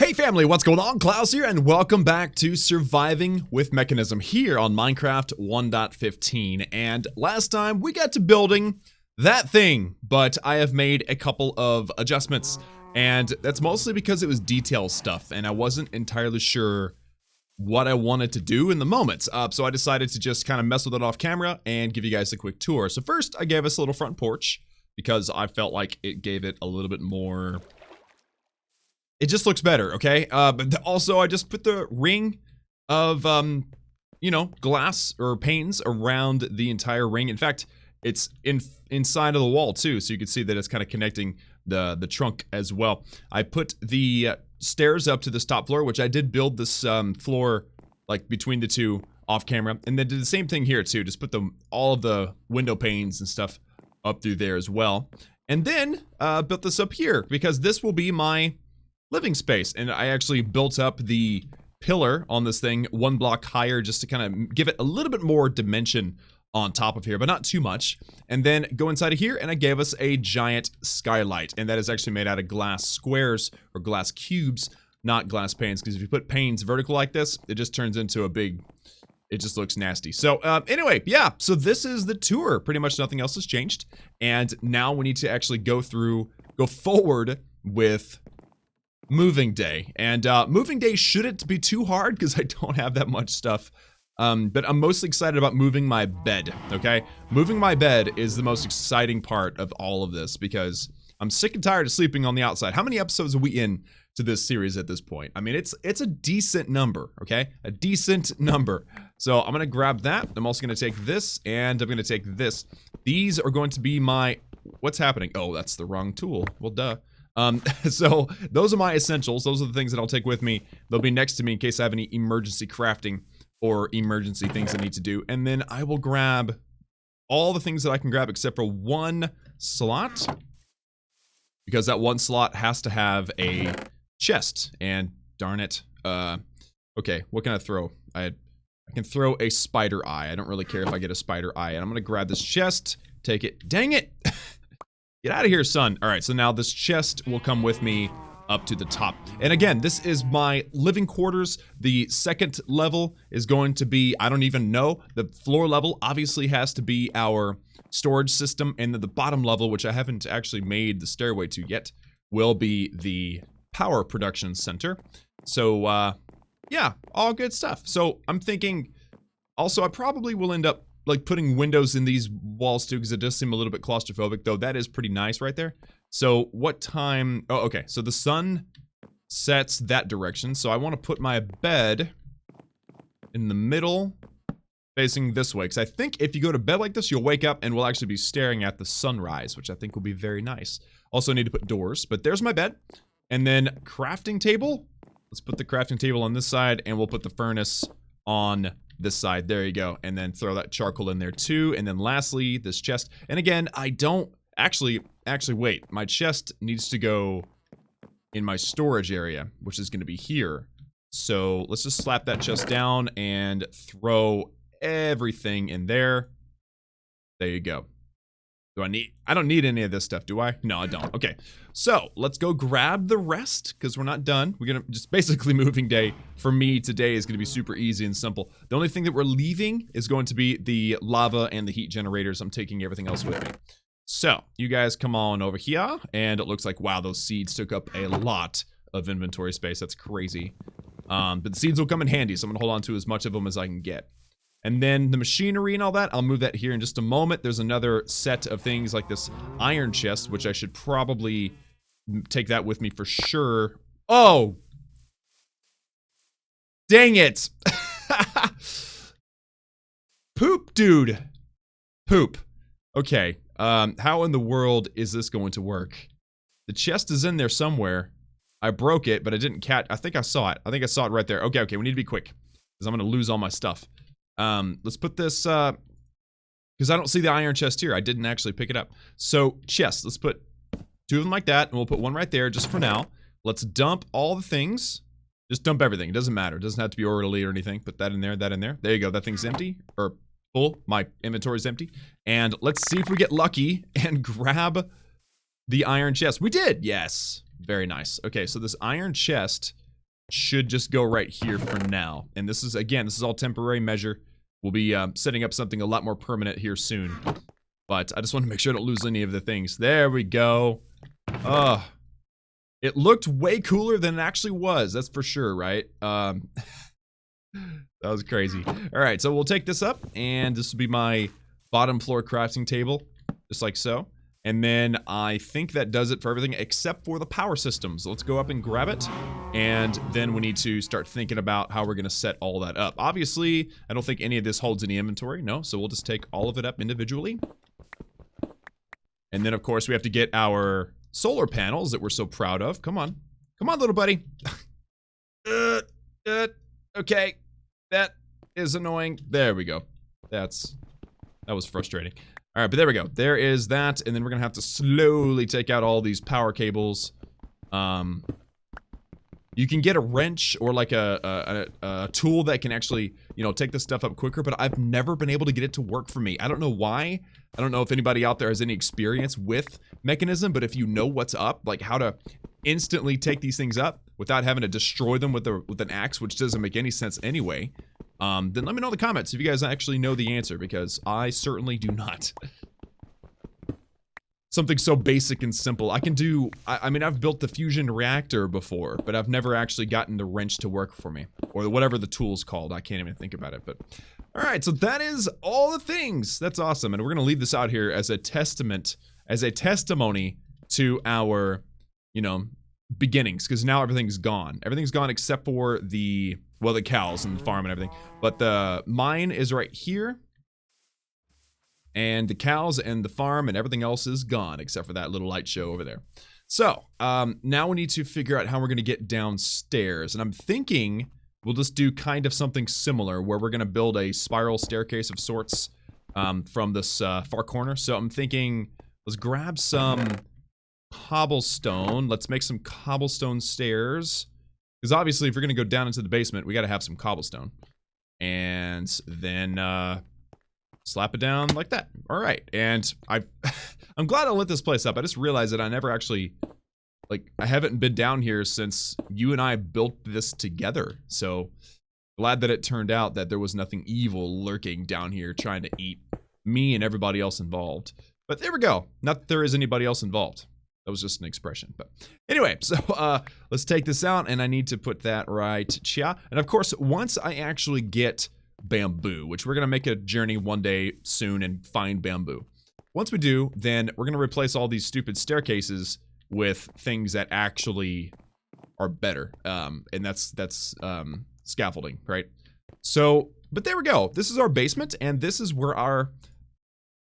Hey family, what's going on? Klaus here, and welcome back to Surviving with Mekanism here on Minecraft 1.15. And last time we got to building that thing, but I have made a couple of adjustments, and that's mostly because it was detail stuff, and I wasn't entirely sure what I wanted to do in the moment. So I decided to just kind of mess with it off camera and give you guys a quick tour. So first, I gave us a little front porch because I felt like it gave it a little bit more... It just looks better, okay? But also, I just put the ring of, you know, glass or panes around the entire ring. In fact, it's inside of the wall, too, so you can see that it's kind of connecting the trunk as well. I put the stairs up to this top floor, which I did build this floor, like, between the two off camera. And then did the same thing here, too. Just put all of the window panes and stuff up through there as well. And then, built this up here, because this will be my living space, and I actually built up the pillar on this thing one block higher just to kind of give it a little bit more dimension on top of here, but not too much. And then go inside of here, and I gave us a giant skylight, and that is actually made out of glass squares or glass cubes, not glass panes, because if you put panes vertical like this, it just turns into a big... It just looks nasty. So anyway, yeah, so this is the tour. Pretty much nothing else has changed, and now we need to actually go forward with moving day. And moving day shouldn't be too hard because I don't have that much stuff. But I'm mostly excited about moving my bed, okay? Moving my bed is the most exciting part of all of this because I'm sick and tired of sleeping on the outside. How many episodes are we in to this series at this point? I mean, it's a decent number, okay? A decent number. So I'm gonna grab that. I'm also gonna take this, and I'm gonna take this. These are going to be my... What's happening? Oh, that's the wrong tool. Well, duh. So those are my essentials. Those are the things that I'll take with me. They'll be next to me in case I have any emergency crafting or emergency things I need to do. And then I will grab all the things that I can grab except for one slot, because that one slot has to have a chest. And darn it. Okay, what can I throw? I can throw a spider eye. I don't really care if I get a spider eye. And I'm gonna grab this chest, take it. Dang it! Get out of here, son. All right, so now this chest will come with me up to the top. And again, this is my living quarters. The second level is going to be, I don't even know. The floor level obviously has to be our storage system. And then the bottom level, which I haven't actually made the stairway to yet, will be the power production center. So, yeah, all good stuff. So I'm thinking, also, I probably will end up like putting windows in these walls too, because it does seem a little bit claustrophobic, though that is pretty nice right there. So what time... Oh, okay, so the sun sets that direction, so I want to put my bed in the middle, facing this way, because I think if you go to bed like this, you'll wake up and we'll actually be staring at the sunrise, which I think will be very nice. Also need to put doors, but there's my bed. And then crafting table. Let's put the crafting table on this side, and we'll put the furnace on this side. There you go. And then throw that charcoal in there too. And then lastly, this chest. And again, I don't actually wait. My chest needs to go in my storage area, which is going to be here. So let's just slap that chest down and throw everything in there. There you go. I don't need any of this stuff, do I? No, I don't. Okay, so let's go grab the rest, because we're not done. We're gonna just basically moving day for me today is gonna be super easy and simple. The only thing that we're leaving is going to be the lava and the heat generators. I'm taking everything else with me. So you guys come on over here, and it looks like, wow, those seeds took up a lot of inventory space. That's crazy. But the seeds will come in handy, so I'm gonna hold on to as much of them as I can get. And then the machinery and all that, I'll move that here in just a moment. There's another set of things like this iron chest, which I should probably take that with me for sure. Oh! Dang it! Poop, dude! Poop. Okay, how in the world is this going to work? The chest is in there somewhere. I broke it, but I didn't catch... I think I saw it. I think I saw it right there. Okay, we need to be quick, because I'm going to lose all my stuff. Let's put this, because I don't see the iron chest here. I didn't actually pick it up. So, chest. Let's put two of them like that, and we'll put one right there just for now. Let's dump all the things. Just dump everything. It doesn't matter. It doesn't have to be orderly or anything. Put that in there, that in there. There you go. That thing's empty, or full. My inventory's empty. And let's see if we get lucky and grab the iron chest. We did! Yes. Very nice. Okay, so this iron chest should just go right here for now. And this is, again, this is all temporary measure. We'll be setting up something a lot more permanent here soon. But I just want to make sure I don't lose any of the things. There we go. It looked way cooler than it actually was. That's for sure, right? That was crazy. All right, so we'll take this up, and this will be my bottom floor crafting table, just like so. And then I think that does it for everything except for the power systems. Let's go up and grab it, and then we need to start thinking about how we're going to set all that up. Obviously, I don't think any of this holds any inventory, no, so we'll just take all of it up individually. And then, of course, we have to get our solar panels that we're so proud of. Come on. Come on, little buddy. Okay. That is annoying. There we go. That was frustrating. All right, but there we go. There is that, and then we're going to have to slowly take out all these power cables. You can get a wrench or like a tool that can actually, you know, take this stuff up quicker, but I've never been able to get it to work for me. I don't know why. I don't know if anybody out there has any experience with Mekanism, but if you know what's up, like how to instantly take these things up without having to destroy them with an axe, which doesn't make any sense anyway, then let me know in the comments if you guys actually know the answer, because I certainly do not. Something so basic and simple. I can do, I mean, I've built the fusion reactor before, but I've never actually gotten the wrench to work for me. Or whatever the tool's called. I can't even think about it, but... Alright, so that is all the things. That's awesome. And we're going to leave this out here as a testament, as a testimony to our, you know, beginnings. Because now everything's gone. Everything's gone except for the, well, the cows and the farm and everything. But the mine is right here. And the cows and the farm and everything else is gone except for that little light show over there. So, now we need to figure out how we're going to get downstairs. And I'm thinking we'll just do kind of something similar where we're going to build a spiral staircase of sorts from this far corner. So I'm thinking let's grab some cobblestone. Let's make some cobblestone stairs. Because obviously if we're going to go down into the basement, we got to have some cobblestone. And then... slap it down like that. All right, and I'm glad I lit this place up. I just realized that I never actually, like, I haven't been down here since you and I built this together. So glad that it turned out that there was nothing evil lurking down here trying to eat me and everybody else involved. But there we go. Not that there is anybody else involved. That was just an expression. But anyway, so let's take this out, and I need to put that right here. And of course, once I actually get bamboo, which we're going to make a journey one day soon and find bamboo. Once we do, then we're going to replace all these stupid staircases with things that actually are better. And that's scaffolding, right? So, but there we go. This is our basement, and this is where our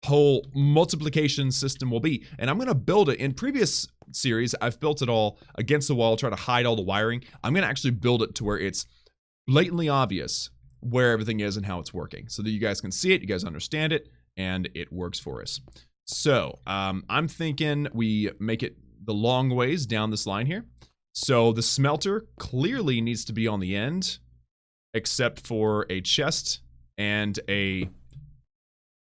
whole multiplication system will be. And I'm going to build it. In previous series, I've built it all against the wall, try to hide all the wiring. I'm going to actually build it to where it's blatantly obvious where everything is and how it's working, so that you guys can see it, you guys understand it, and it works for us. So, I'm thinking we make it the long ways down this line here. So the smelter clearly needs to be on the end, except for a chest and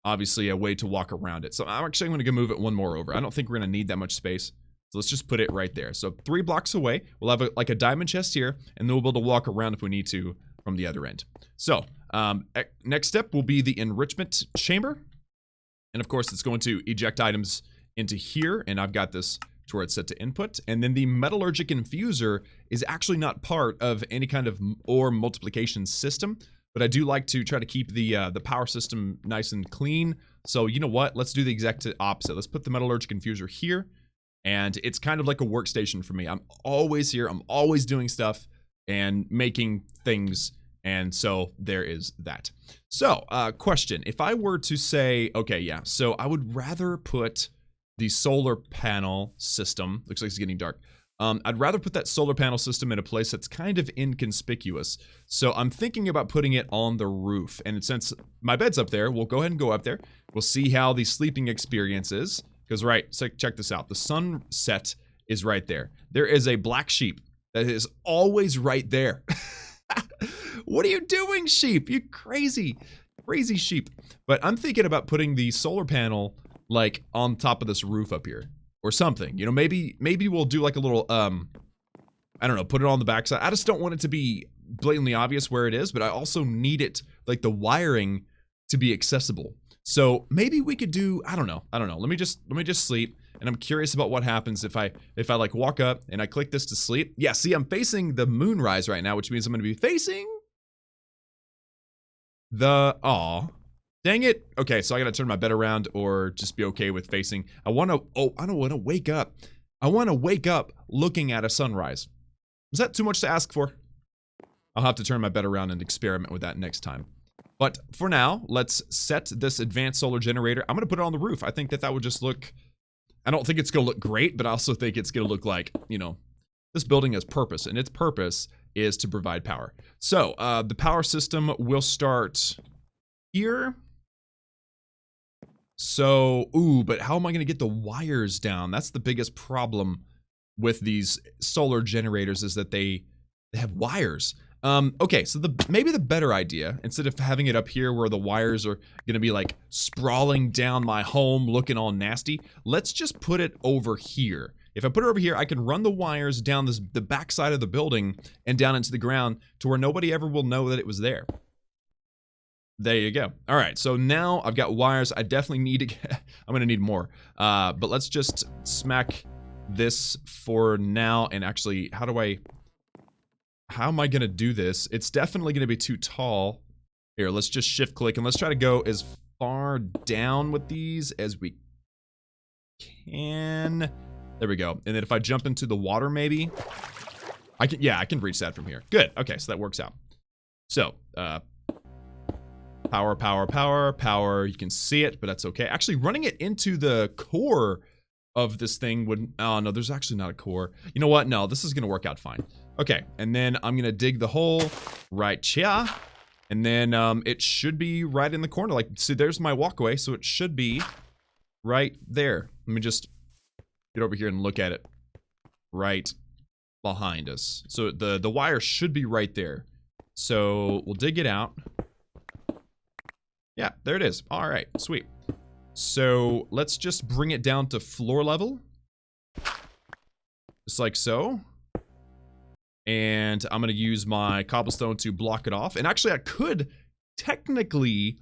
obviously a way to walk around it. So I'm actually going to move it one more over. I don't think we're going to need that much space. So let's just put it right there. So 3 blocks away, we'll have like a diamond chest here, and then we'll be able to walk around if we need to from the other end. So, next step will be the enrichment chamber. And of course, it's going to eject items into here, and I've got this to where it's set to input. And then the metallurgic infuser is actually not part of any kind of ore multiplication system, but I do like to try to keep the power system nice and clean. So you know what? Let's do the exact opposite. Let's put the metallurgic infuser here, and it's kind of like a workstation for me. I'm always here. I'm always doing stuff and making things, and so there is that. So, question. If I were to say, okay, yeah, so I would rather put the solar panel system, looks like it's getting dark, I'd rather put that solar panel system in a place that's kind of inconspicuous. So I'm thinking about putting it on the roof, and since my bed's up there, we'll go ahead and go up there. We'll see how the sleeping experience is, because right, so check this out. The sunset is right there. There is a black sheep that is always right there. What are you doing, sheep? You crazy sheep. But I'm thinking about putting the solar panel like on top of this roof up here or something. You know, maybe we'll do like a little I I don't know, put it on the backside. I just don't want it to be blatantly obvious where it is, but I also need it, like the wiring, to be accessible. So maybe we could do, I don't know. Let me just sleep. And I'm curious about what happens if I like walk up and I click this to sleep. Yeah, see, I'm facing the moonrise right now, which means I'm going to be facing the, aw, dang it. Okay, so I got to turn my bed around or just be okay with facing. I don't want to wake up. I want to wake up looking at a sunrise. Is that too much to ask for? I'll have to turn my bed around and experiment with that next time. But for now, let's set this advanced solar generator. I'm going to put it on the roof. I think that would just look, I don't think it's going to look great, but I also think it's going to look like, you know, this building has purpose, and its purpose is to provide power. So, the power system will start here. So, ooh, but how am I going to get the wires down? That's the biggest problem with these solar generators, is that they have wires. Okay, so maybe the better idea, instead of having it up here where the wires are gonna be like sprawling down my home looking all nasty, let's just put it over here. If I put it over here, I can run the wires down the backside of the building and down into the ground to where nobody ever will know that it was there. There you go. All right, so now I've got wires. I definitely need to get, I'm gonna need more. But let's just smack this for now. And actually, how am I gonna do this? It's definitely gonna be too tall. Here, let's just shift click and let's try to go as far down with these as we can. There we go. And then if I jump into the water, maybe I can reach that from here. Good. Okay, so that works out. So, power, power, power, power. You can see it, but that's okay. Actually, running it into the core of this thing would, oh no, there's actually not a core. You know what? No, this is gonna work out fine. Okay, and then I'm gonna dig the hole right here, and then it should be right in the corner. Like, see, there's my walkway, so it should be right there. Let me just get over here and look at it right behind us. So the wire should be right there. So we'll dig it out. Yeah, there it is. All right, sweet. So let's just bring it down to floor level, just like so. And I'm going to use my cobblestone to block it off. And actually, I could technically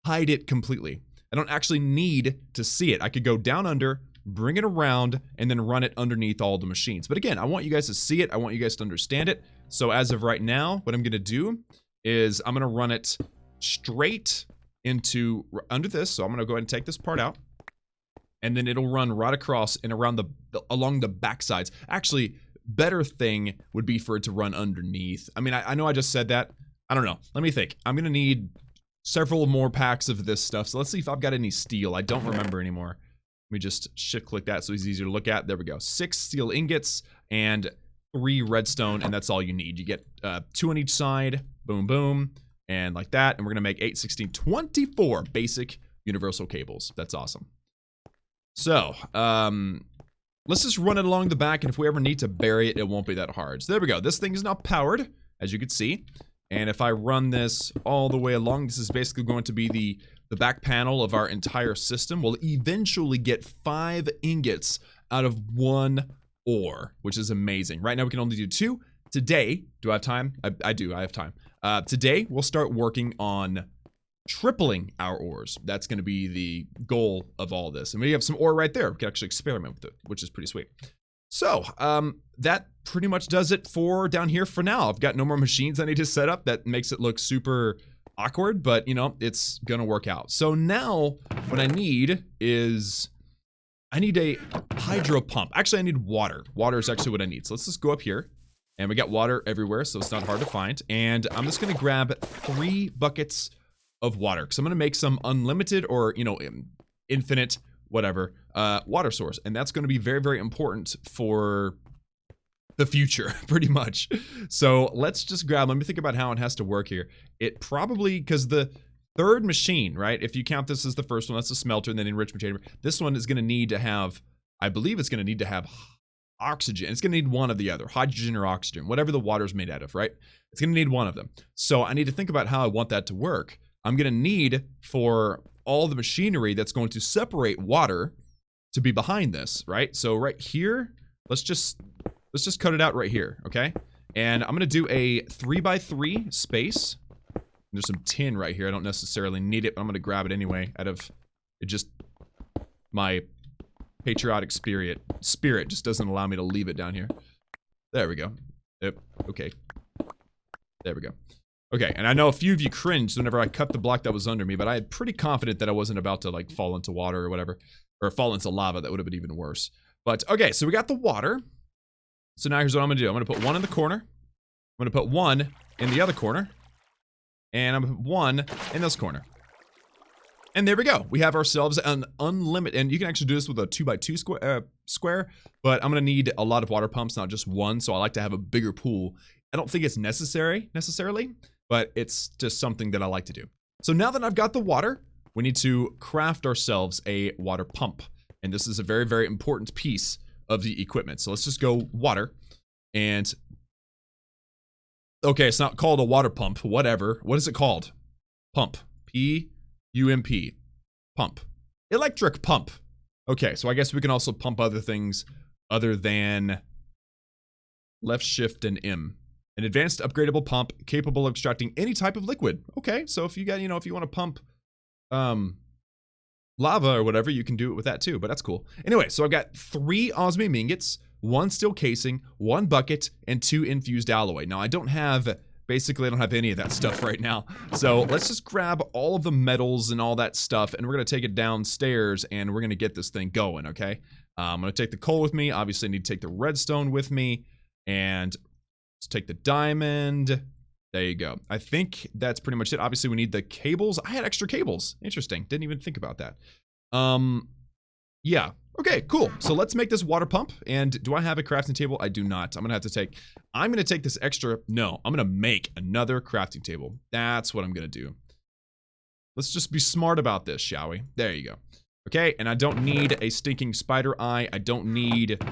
hide it completely. I don't actually need to see it. I could go down under, bring it around, and then run it underneath all the machines. But again, I want you guys to see it. I want you guys to understand it. So as of right now, what I'm going to do is I'm going to run it straight into under this. So I'm going to go ahead and take this part out. And then it'll run right across and around along the back sides. Actually, better thing would be for it to run underneath. I mean, I know I just said that. I don't know. Let me think. I'm going to need several more packs of this stuff. So let's see if I've got any steel. I don't remember anymore. Let me just shift click that so it's easier to look at. There we go. 6 steel ingots and 3 redstone, and that's all you need. You get 2 on each side. Boom, boom. And like that. And we're going to make 8, 16, 24 basic universal cables. That's awesome. So, let's just run it along the back, and if we ever need to bury it, it won't be that hard. So there we go. This thing is now powered, as you can see. And if I run this all the way along, this is basically going to be the back panel of our entire system. We'll eventually get 5 ingots out of 1 ore, which is amazing. Right now, we can only do 2. Today, do I have time? I do. I have time. Today, we'll start working on tripling our ores. That's going to be the goal of all this. And we have some ore right there. We can actually experiment with it, which is pretty sweet. So, that pretty much does it for down here for now. I've got no more machines I need to set up. That makes it look super awkward, but, you know, it's going to work out. So now, what I need is, I need a hydro pump. Actually, I need water. Water is actually what I need. So let's just go up here. And we got water everywhere, so it's not hard to find. And I'm just going to grab 3 buckets of water, because I'm going to make some unlimited or, you know, infinite, whatever, water source. And that's going to be very, very important for the future, pretty much. So let's just grab, let me think about how it has to work here. It probably, because the 3rd machine, right, if you count this as the first one, that's the smelter and then enrichment chamber. This one is going to need to have, I believe it's going to need to have oxygen. It's going to need one of the other, hydrogen or oxygen, whatever the water's made out of, right? It's going to need one of them. So I need to think about how I want that to work. I'm going to need for all the machinery that's going to separate water to be behind this, right? So right here, let's let's just cut it out right here, okay? And I'm gonna do a 3x3 space. There's some tin right here. I don't necessarily need it, but I'm gonna grab it anyway out of it. Just my patriotic spirit just doesn't allow me to leave it down here. There we go. Yep. Okay. There we go. Okay, and I know a few of you cringed whenever I cut the block that was under me, but I had pretty confident that I wasn't about to like fall into water or whatever, or fall into lava. That would have been even worse. But okay, so we got the water. So now here's what I'm gonna do. I'm gonna put one in the corner. I'm gonna put one in the other corner. And I'm gonna put one in this corner. And there we go. We have ourselves an unlimited, and you can actually do this with a 2x2 square, but I'm gonna need a lot of water pumps, not just one, so I like to have a bigger pool. I don't think it's necessarily, but it's just something that I like to do. So now that I've got the water, we need to craft ourselves a water pump. And this is a very, very important piece of the equipment. So let's just go water. And okay, it's not called a water pump, whatever. What is it called? Pump. P-U-M-P. Pump. Electric pump. Okay, so I guess we can also pump other things other than left shift and M. An advanced upgradable pump capable of extracting any type of liquid. Okay, so if you got, if you want to pump lava or whatever, you can do it with that too, but that's cool. Anyway, so I've got 3 osmium ingots, 1 steel casing, 1 bucket, and 2 infused alloy. Now I don't have any of that stuff right now. So let's just grab all of the metals and all that stuff, and we're gonna take it downstairs and we're gonna get this thing going, okay? I'm gonna take the coal with me. Obviously I need to take the redstone with me, and let's take the diamond. There you go. I think that's pretty much it. Obviously, we need the cables. I had extra cables. Interesting. Didn't even think about that. Yeah. Okay, cool. So let's make this water pump. And do I have a crafting table? I do not. I'm going to take this extra. No, I'm going to make another crafting table. That's what I'm going to do. Let's just be smart about this, shall we? There you go. Okay, and I don't need a stinking spider eye. I don't need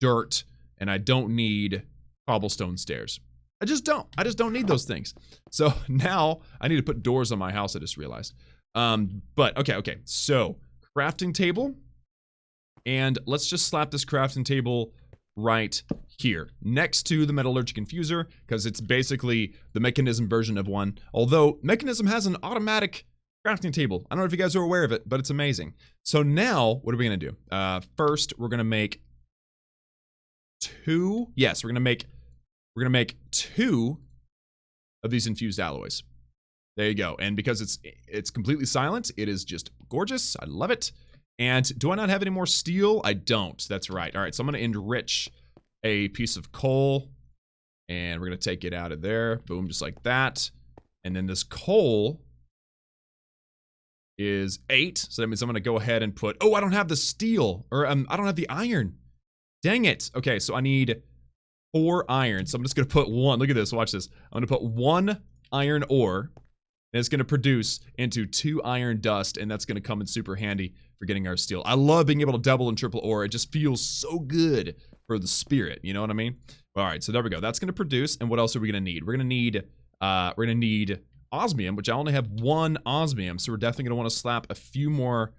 dirt. And I don't need cobblestone stairs. I just don't need those things. So now I need to put doors on my house, I just realized. But okay. So crafting table. And let's just slap this crafting table right here next to the metallurgic infuser, because it's basically the Mekanism version of one. Although Mekanism has an automatic crafting table. I don't know if you guys are aware of it, but it's amazing. So now what are we gonna do? First, we're gonna make 2. Yes, we're gonna make 2 of these infused alloys. There you go. And because it's completely silent, it is just gorgeous. I love it. And do I not have any more steel? I don't. That's right. All right, so I'm going to enrich a piece of coal, and we're going to take it out of there. Boom, just like that. And then this coal is 8. So that means I'm going to go ahead and put, oh, I don't have the steel, or I don't have the iron. Dang it. Okay, so I need 4 iron. So I'm just going to put 1. Look at this. Watch this. I'm going to put 1 iron ore, and it's going to produce into 2 iron dust, and that's going to come in super handy for getting our steel. I love being able to double and triple ore. It just feels so good for the spirit. You know what I mean? All right, so there we go. That's going to produce, and what else are we going to need? We're going to need osmium, which I only have 1 osmium, so we're definitely going to want to slap a few more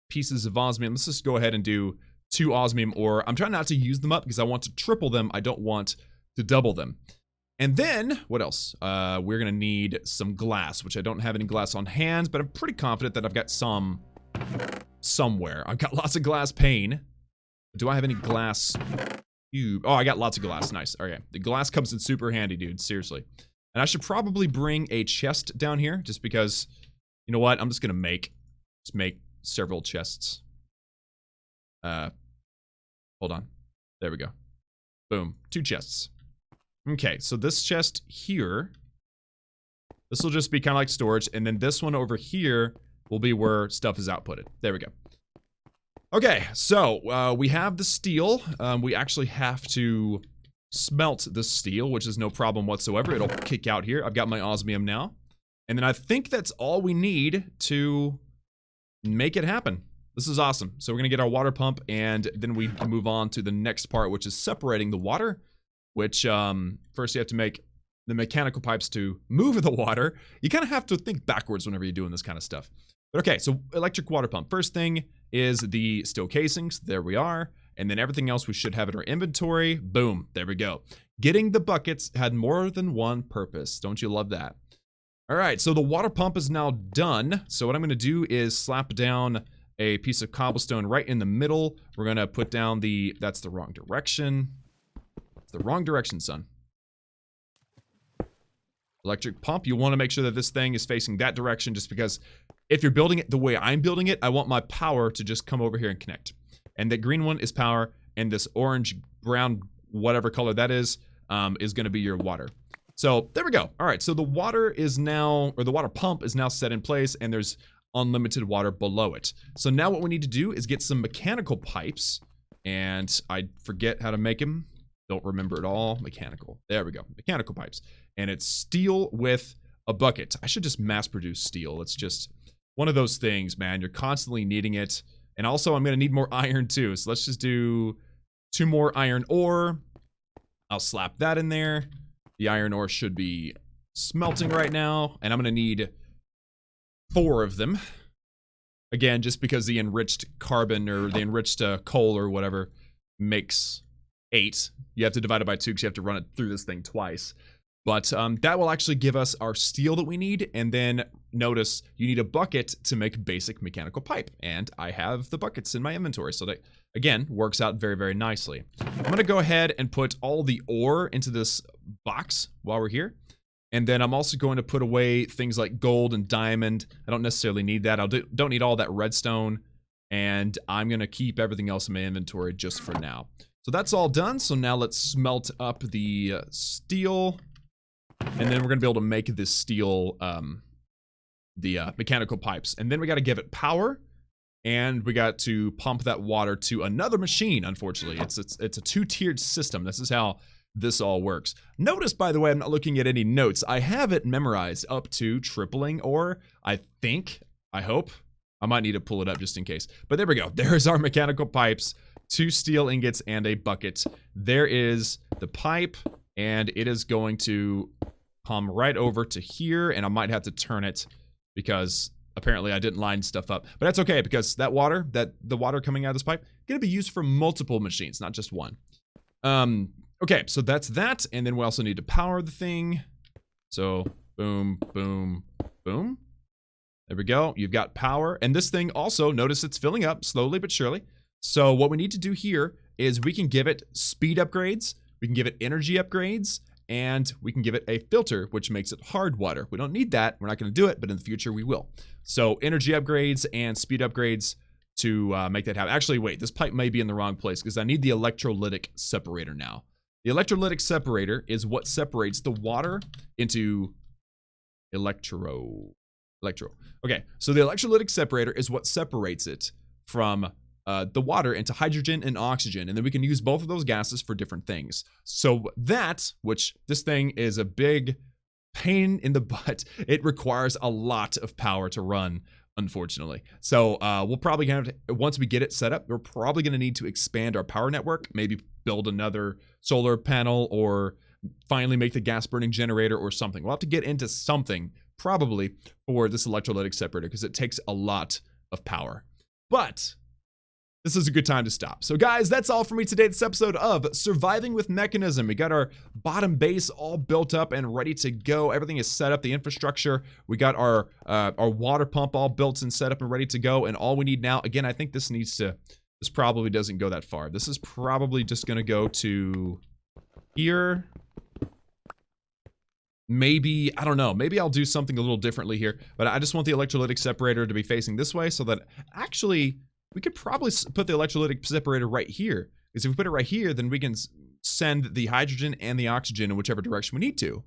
pieces of osmium. Let's just go ahead and do 2 osmium ore. I'm trying not to use them up because I want to triple them. I don't want to double them. And then, what else? We're going to need some glass, which I don't have any glass on hand, but I'm pretty confident that I've got some somewhere. I've got lots of glass pane. Do I have any glass cube? Oh, I got lots of glass. Nice. Okay. The glass comes in super handy, dude. Seriously. And I should probably bring a chest down here just because, you know what? I'm just going to make several chests. Hold on. There we go. Boom. 2 chests. Okay, so this chest here, this will just be kind of like storage, and then this one over here will be where stuff is outputted. There we go. Okay, so we have the steel. We actually have to smelt the steel, which is no problem whatsoever. It'll kick out here. I've got my osmium now. And then I think that's all we need to make it happen. This is awesome. So we're going to get our water pump, and then we move on to the next part, which is separating the water. Which, first you have to make the mechanical pipes to move the water. You kind of have to think backwards whenever you're doing this kind of stuff. But okay, so electric water pump. First thing is the steel casings. There we are. and then everything else we should have in our inventory. Boom, there we go. Getting the buckets had more than one purpose. Don't you love that? All right, so the water pump is now done. So what I'm gonna do is slap down a piece of cobblestone right in the middle. We're gonna put down that's the wrong direction. It's the wrong direction, son. Electric pump, you wanna make sure that this thing is facing that direction, just because if you're building it the way I'm building it, I want my power to just come over here and connect. And the green one is power, and this orange, brown, whatever color that is gonna be your water. So there we go. All right, so the water is now, or the water pump is now set in place, and there's unlimited water below it. So now what we need to do is get some mechanical pipes, and I forget how to make them. Don't remember it all. Mechanical. There we go. Mechanical pipes. And it's steel with a bucket. I should just mass produce steel. It's just one of those things, man. You're constantly needing it. And also I'm gonna need more iron too. So let's just do 2 more iron ore. I'll slap that in there. The iron ore should be smelting right now. And I'm gonna need 4 of them. Again, just because the enriched carbon or the enriched coal or whatever makes 8. You have to divide it by 2 because you have to run it through this thing twice. But that will actually give us our steel that we need. And then notice you need a bucket to make basic mechanical pipe. And I have the buckets in my inventory. So that, again, works out very, very nicely. I'm going to go ahead and put all the ore into this box while we're here. And then I'm also going to put away things like gold and diamond. I don't necessarily need that. Don't need all that redstone. And I'm going to keep everything else in my inventory just for now. So that's all done. So now let's smelt up the steel. And then we're going to be able to make this steel, mechanical pipes. And then we got to give it power. And we got to pump that water to another machine, unfortunately. It's a 2-tiered system. This is how this all works. Notice, by the way, I'm not looking at any notes. I have it memorized up to tripling ore, I think. I hope. I might need to pull it up just in case. But there we go. There's our mechanical pipes. 2 steel ingots and a bucket. There is the pipe. And it is going to come right over to here, and I might have to turn it because apparently I didn't line stuff up. But that's okay, because the water coming out of this pipe gonna be used for multiple machines, not just one. Okay, so that's that, and then we also need to power the thing. So boom, boom, boom. There we go. You've got power, and this thing also, notice it's filling up slowly but surely. So what we need to do here is we can give it speed upgrades. We can give it energy upgrades, and we can give it a filter, which makes it hard water. We don't need that. We're not going to do it, but in the future we will. So energy upgrades and speed upgrades to make that happen. Actually, wait, this pipe may be in the wrong place because I need the electrolytic separator now. The electrolytic separator is what separates the water into electro. Okay, so the electrolytic separator is what separates it from the water into hydrogen and oxygen, and then we can use both of those gases for different things. So that, which this thing is a big pain in the butt, it requires a lot of power to run, unfortunately. So we'll probably have to, once we get it set up, we're probably going to need to expand our power network, maybe build another solar panel, or finally make the gas burning generator or something. We'll have to get into something probably for this electrolytic separator because it takes a lot of power. But this is a good time to stop. So guys, that's all for me today. This episode of Surviving with Mekanism. We got our bottom base all built up and ready to go. Everything is set up, the infrastructure. We got our water pump all built and set up and ready to go. And all we need now, again, I think this probably doesn't go that far. This is probably just gonna go to here. Maybe, I don't know, maybe I'll do something a little differently here, but I just want the electrolytic separator to be facing this way so that actually we could probably put the electrolytic separator right here. Because if we put it right here, then we can send the hydrogen and the oxygen in whichever direction we need to.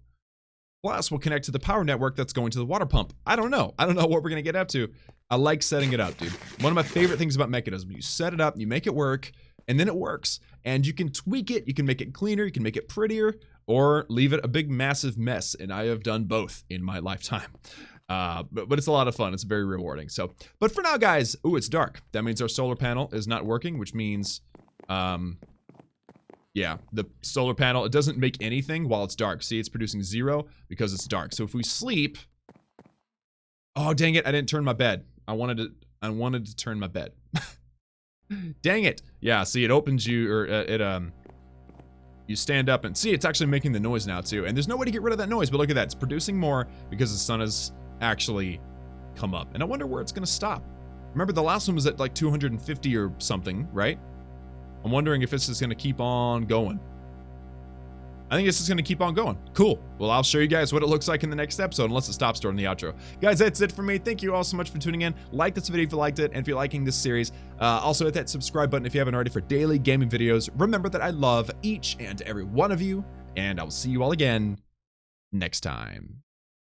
Plus, we'll connect to the power network that's going to the water pump. I don't know what we're going to get up to. I like setting it up, dude. One of my favorite things about Mekanism, you set it up, you make it work, and then it works. And you can tweak it, you can make it cleaner, you can make it prettier, or leave it a big, massive mess. And I have done both in my lifetime. But it's a lot of fun. It's very rewarding. So, but for now, guys, ooh, it's dark. That means our solar panel is not working, which means, yeah, the solar panel, it doesn't make anything while it's dark. See, it's producing 0 because it's dark. So if we sleep, oh, dang it, I didn't turn my bed. I wanted to turn my bed. Dang it. Yeah, see, it opens you, or you stand up and see, it's actually making the noise now too. And there's no way to get rid of that noise, but look at that. It's producing more because the sun has actually come up. And I wonder where it's going to stop. Remember, the last one was at like 250 or something, right? I'm wondering if this is going to keep on going. I think this is going to keep on going. Cool. Well, I'll show you guys what it looks like in the next episode, unless it stops during the outro. Guys, that's it for me. Thank you all so much for tuning in. Like this video if you liked it, and if you're liking this series, also hit that subscribe button if you haven't already for daily gaming videos. Remember that I love each and every one of you, and I will see you all again next time.